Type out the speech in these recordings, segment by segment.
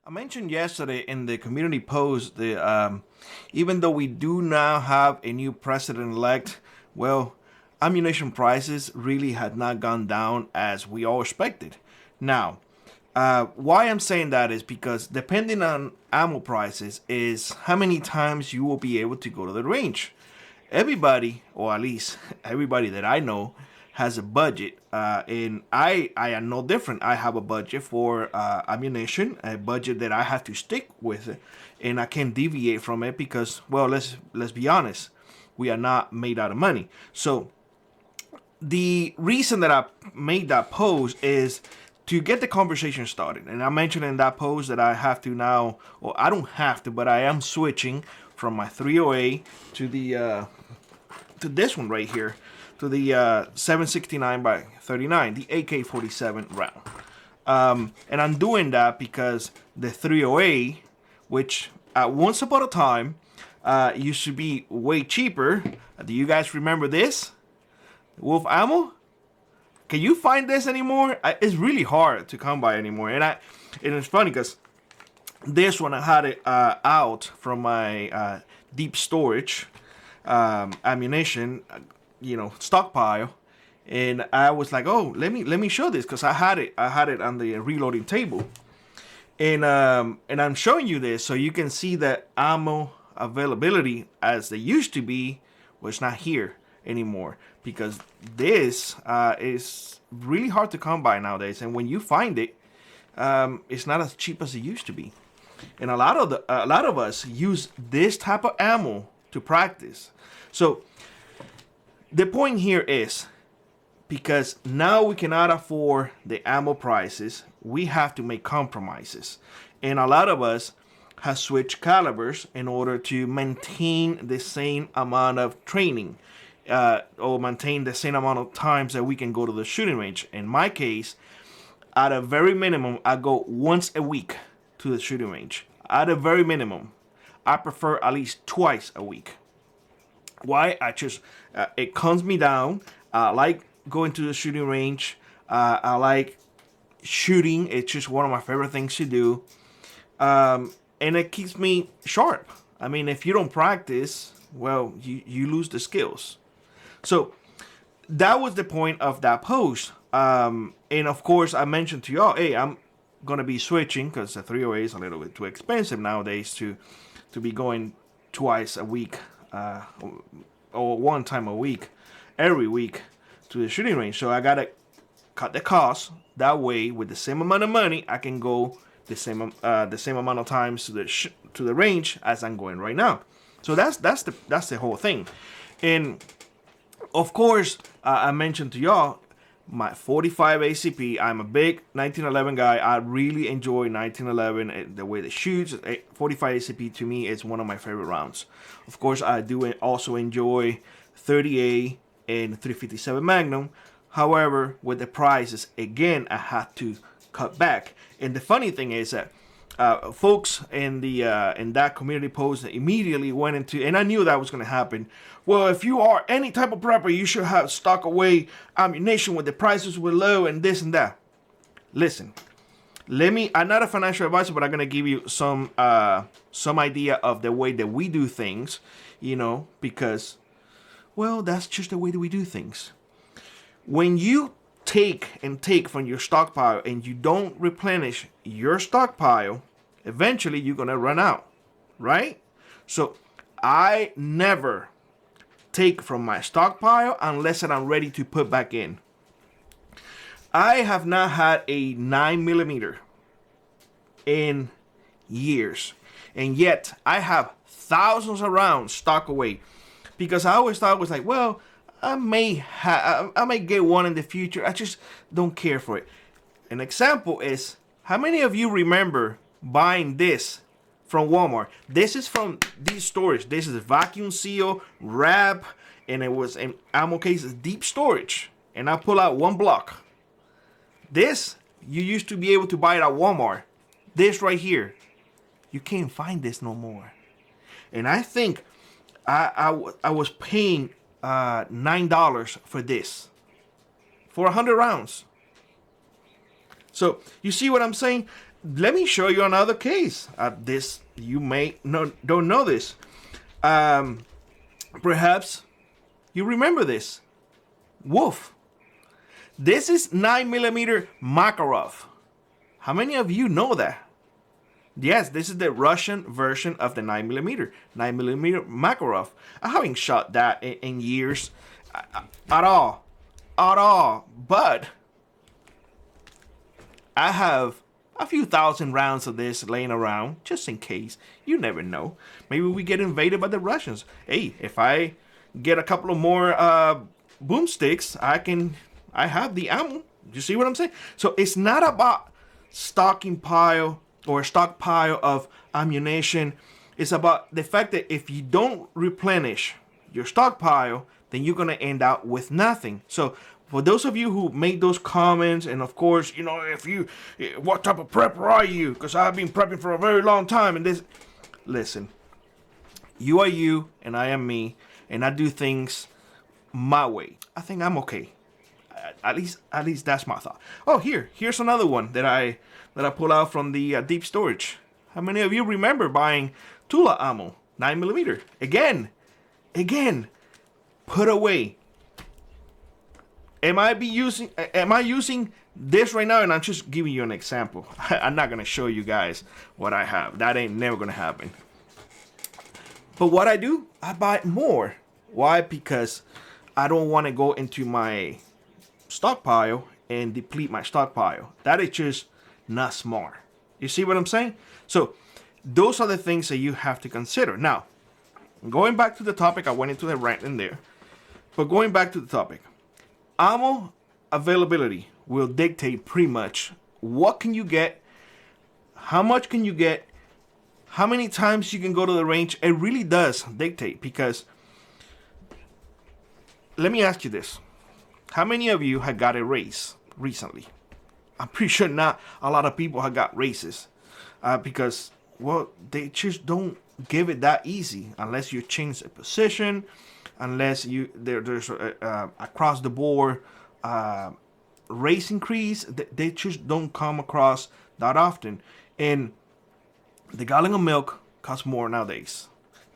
I mentioned yesterday in the community post that even though we do now have a new president-elect, well, ammunition prices really had not gone down as we all expected. Now, why I'm saying that is because depending on ammo prices is how many times you will be able to go to the range. Everybody, or at least everybody that I know, has a budget, and I am no different. I have a budget for ammunition, a budget that I have to stick with, and I can't deviate from it because, well, let's be honest, we are not made out of money. So the reason that I made that post is to get the conversation started. And I mentioned in that post that I have to now, or I don't have to, but I am switching from my 308 to the to this one right here, to the 769 by 39, the AK-47 round. And I'm doing that because the 308, which once upon a time used to be way cheaper. Do you guys remember this? Wolf ammo? Can you find this anymore? It's really hard to come by anymore. And it's funny because this one I had it out from my deep storage ammunition, stockpile, and I was like, oh, let me show this because I had it on the reloading table, and I'm showing you this so you can see that ammo availability as they used to be was not here anymore, because this is really hard to come by nowadays, and when you find it, it's not as cheap as it used to be. And a lot of us use this type of ammo to practice. So the point here is, because now we cannot afford the ammo prices, we have to make compromises. And a lot of us have switched calibers in order to maintain the same amount of training, or maintain the same amount of times that we can go to the shooting range. In my case, at a very minimum, I go once a week to the shooting range. At a very minimum. I prefer at least twice a week. Why? It calms me down. I like going to the shooting range. I like shooting. It's just one of my favorite things to do. And it keeps me sharp. I mean, if you don't practice, well, you lose the skills. So that was the point of that post. And of course, I mentioned to y'all, hey, I'm going to be switching because the 308 is a little bit too expensive nowadays to be going twice a week, or one time a week, every week to the shooting range. So I gotta cut the cost. That way, with the same amount of money, I can go the same amount of times to the range as I'm going right now. So that's the whole thing. And of course, I mentioned to y'all my 45 ACP. I'm a big 1911 guy. I really enjoy 1911, the way it shoots. 45 ACP to me is one of my favorite rounds. Of course, I do also enjoy 30A and 357 Magnum. However, with the prices, again, I had to cut back. And the funny thing is that folks in that community post immediately went into, and I knew that was going to happen. Well, if you are any type of prepper, you should have stock away ammunition when the prices were low and this and that. Listen, I'm not a financial advisor, but I'm going to give you some idea of the way that we do things, because, well, that's just the way that we do things. When you take from your stockpile and you don't replenish your stockpile, eventually you're going to run out, right? So I never take from my stockpile unless I'm ready to put back in. I have not had a 9mm in years, and yet I have thousands of rounds stocked away, because I always thought it was like, well, I may get one in the future. I just don't care for it. An example is, how many of you remember buying this from Walmart? This is from these stores. This is a vacuum seal, wrap, and it was in ammo cases, deep storage. And I pull out one block. This, you used to be able to buy it at Walmart. This right here, you can't find this no more. And I think I was paying $9 for this, for 100 rounds. So you see what I'm saying? let me show you another case. This you may don't know this. Perhaps you remember this. Wolf. This is 9mm Makarov. How many of you know that? Yes, this is the Russian version of the 9mm Makarov. I haven't shot that in years at all. But I have a few thousand rounds of this laying around just in case. You never know. Maybe we get invaded by the Russians. Hey, if I get a couple of more boomsticks, I have the ammo. You see what I'm saying? So it's not about stockpile of ammunition. It's about the fact that if you don't replenish your stockpile, then you're going to end up with nothing. So for those of you who made those comments, and of course, you know, what type of prepper are you? Because I've been prepping for a very long time. And this, listen, you are you and I am me, and I do things my way. I think I'm okay. At least that's my thought. Oh, here's another one that I pull out from the deep storage. How many of you remember buying Tula ammo, 9mm? Again, put away. Am I using this right now? And I'm just giving you an example. I'm not gonna show you guys what I have. That ain't never gonna happen. But what I do, I buy more. Why? Because I don't want to go into my stockpile and deplete my stockpile. That is just not smart. You see what I'm saying? So those are the things that you have to consider. Now, going back to the topic, I went into the rant in there. But going back to the topic, ammo availability will dictate pretty much what can you get, how much can you get, how many times you can go to the range. It really does dictate, because let me ask you this. How many of you have got a race recently? I'm pretty sure not a lot of people have got races because, well, they just don't give it that easy unless you change the position, unless there's across the board race increase. They just don't come across that often. And the gallon of milk costs more nowadays.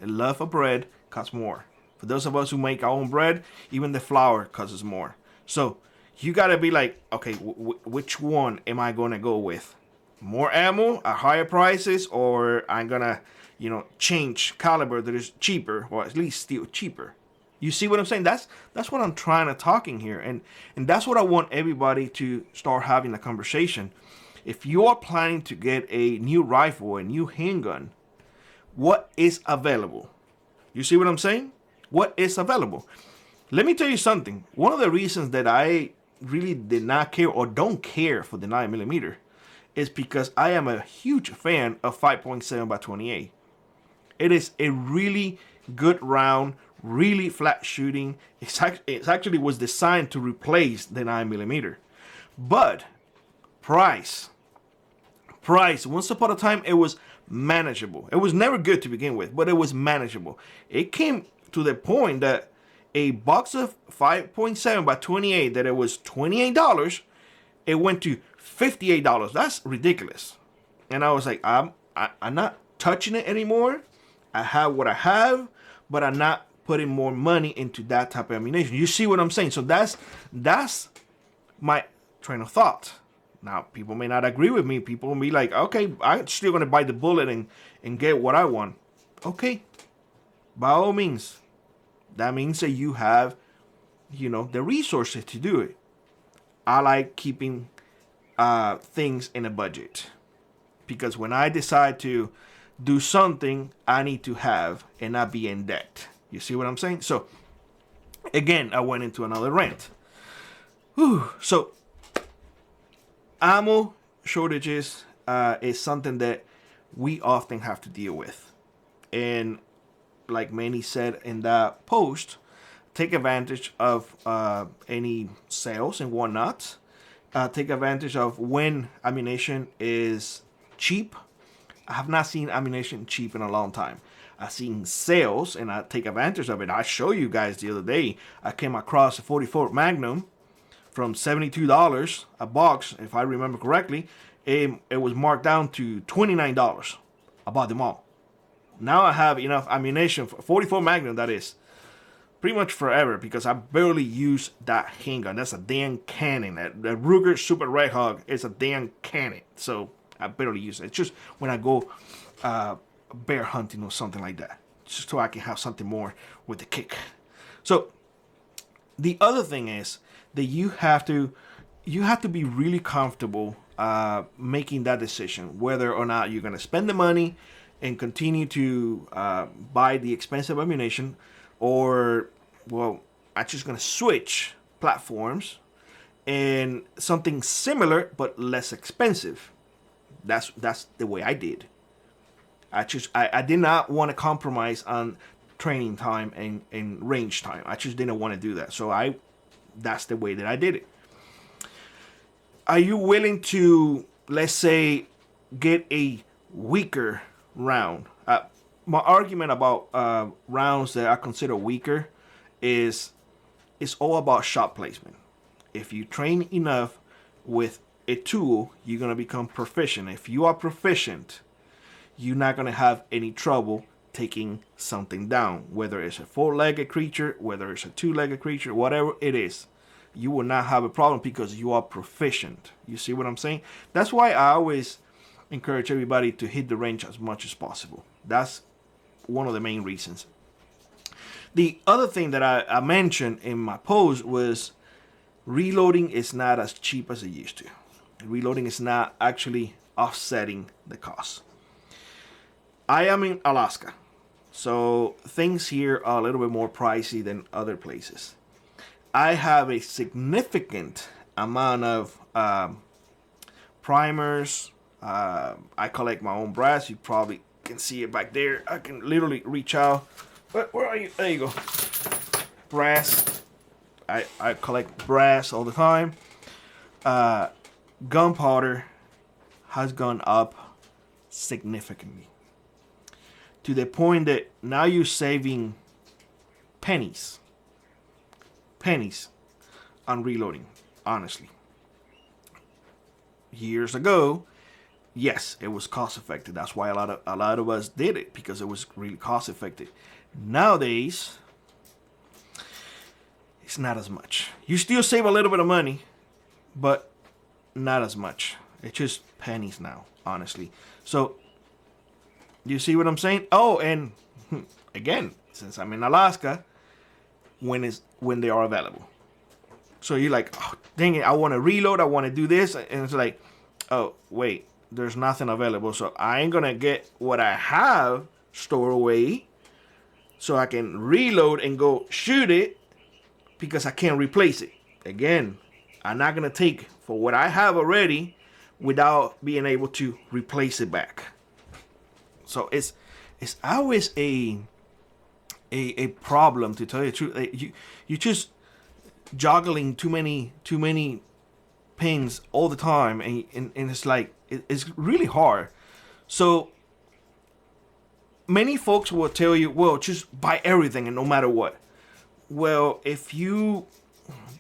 A loaf of bread costs more. For those of us who make our own bread, even the flour costs more. So you got to be like, okay, which one am I going to go with? More ammo at higher prices, or I'm going to, change caliber that is cheaper, or at least still cheaper. You see what I'm saying? That's what I'm trying to talking here. And that's what I want everybody to start having a conversation. If you are planning to get a new rifle, a new handgun, what is available? You see what I'm saying? What is available? Let me tell you something. One of the reasons that I really did not care or don't care for the 9mm is because I am a huge fan of 5.7x28. It is a really good round, really flat shooting. It actually was designed to replace the 9mm. But price. Once upon a time, it was manageable. It was never good to begin with, but it was manageable. It came to the point that a box of 5.7x28 that it was $28, it went to $58. That's ridiculous. And I was like, I'm not touching it anymore. I have what I have, but I'm not putting more money into that type of ammunition. You see what I'm saying? So that's my train of thought. Now, people may not agree with me. People will be like, okay, I'm still going to bite the bullet and get what I want. Okay, by all means. That means that you have, the resources to do it. I like keeping things in a budget, because when I decide to do something, I need to have and not be in debt. You see what I'm saying? So, again, I went into another rant. So, ammo shortages is something that we often have to deal with. And like Manny said in that post, take advantage of any sales and whatnot. Take advantage of when ammunition is cheap. I have not seen ammunition cheap in a long time. I've seen sales and I take advantage of it. I show you guys the other day, I came across a 44 Magnum from $72 a box, if I remember correctly. it was marked down to $29. I bought them all. Now I have enough ammunition for 44 Magnum, that is. Pretty much forever, because I barely use that handgun. That's a damn cannon. The Ruger Super Red Hawk is a damn cannon. So I barely use it. It's just when I go bear hunting or something like that. Just so I can have something more with the kick. So the other thing is that you have to be really comfortable making that decision, whether or not you're going to spend the money and continue to buy the expensive ammunition, or, well, I'm just going to switch platforms and something similar but less expensive. That's the way I did. I did not want to compromise on training time and range time. I just didn't want to do that. So that's the way that I did it. Are you willing to, let's say, get a weaker round? My argument about rounds that I consider weaker is it's all about shot placement. If you train enough with a tool, you're going to become proficient. If you are proficient, you're not going to have any trouble taking something down, whether it's a four-legged creature, whether it's a two-legged creature, whatever it is. You will not have a problem because you are proficient. You see what I'm saying? That's why I always encourage everybody to hit the range as much as possible. That's one of the main reasons. The other thing that I mentioned in my post was reloading is not as cheap as it used to. Reloading is not actually offsetting the cost. I am in Alaska, so things here are a little bit more pricey than other places. I have a significant amount of primers. I collect my own brass. You probably can see it back there. I can literally reach out. Where are you? There you go. Brass. I collect brass all the time. Gunpowder has gone up significantly, to the point that now you're saving pennies on reloading, honestly. Years ago, yes, it was cost effective. That's why a lot of us did it, because it was really cost effective. Nowadays, it's not as much. You still save a little bit of money, but not as much. It's just pennies now, honestly. So, you see what I'm saying? Oh, and again, since I'm in Alaska, when they are available. So you're like, oh, dang it, I want to reload, I want to do this, and it's like, oh, wait, there's nothing available, so I ain't gonna get what I have stored away so I can reload and go shoot it, because I can't replace it. Again, I'm not gonna take for what I have already without being able to replace it back. So it's always a problem, to tell you the truth. You just juggling too many pins all the time, and it's like it's really hard. So many folks will tell you, well, just buy everything and no matter what. Well, if you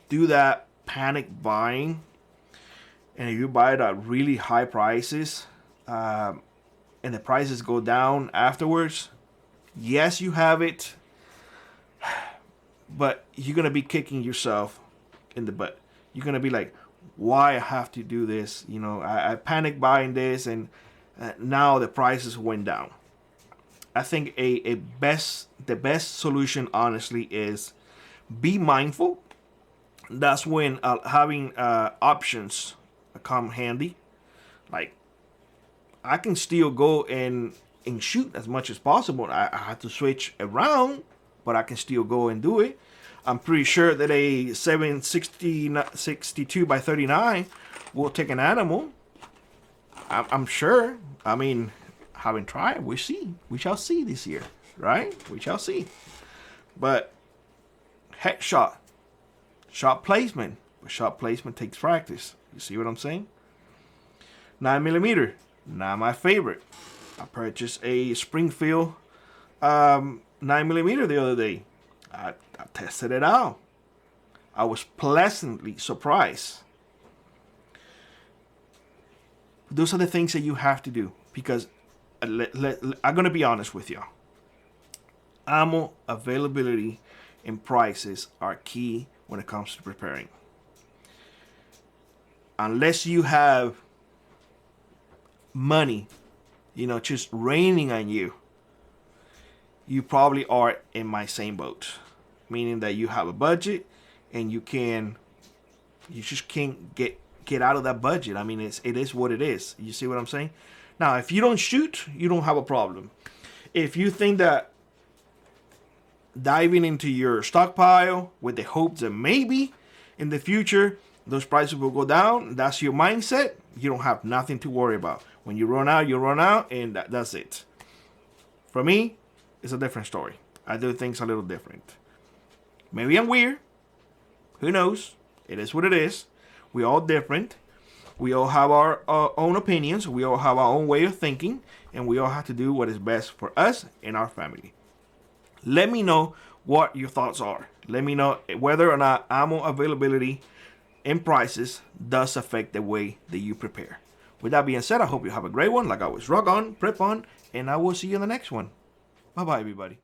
do that panic buying and you buy it at really high prices, and the prices go down afterwards, yes, you have it, but you're going to be kicking yourself in the butt. You're going to be like, why I have to do this? You know, I panic buying this, and now the prices went down. I think the best solution, honestly, is be mindful. That's when having options come handy. Like, I can still go and shoot as much as possible. I have to switch around, but I can still go and do it. I'm pretty sure that a 762 by 39 will take an animal. I'm sure. I mean, haven't tried. We shall see this year, right? We shall see. But headshot, shot placement. But shot placement takes practice. You see what I'm saying? 9mm, not my favorite. I purchased a Springfield 9mm the other day. I tested it out. I was pleasantly surprised. Those are the things that you have to do, because I'm going to be honest with you. Ammo availability and prices are key when it comes to preparing. Unless you have money, just raining on you, you probably are in my same boat. Meaning that you have a budget and you just can't get out of that budget. I mean, it is what it is. You see what I'm saying? Now, if you don't shoot, you don't have a problem. If you think that diving into your stockpile with the hopes that maybe in the future those prices will go down, that's your mindset, you don't have nothing to worry about. When you run out, and that's it. For me, it's a different story. I do things a little different. Maybe I'm weird. Who knows? It is what it is. We're all different. We all have our own opinions. We all have our own way of thinking. And we all have to do what is best for us and our family. Let me know what your thoughts are. Let me know whether or not ammo availability and prices does affect the way that you prepare. With that being said, I hope you have a great one. Like always, rock on, prep on, and I will see you in the next one. Bye-bye, everybody.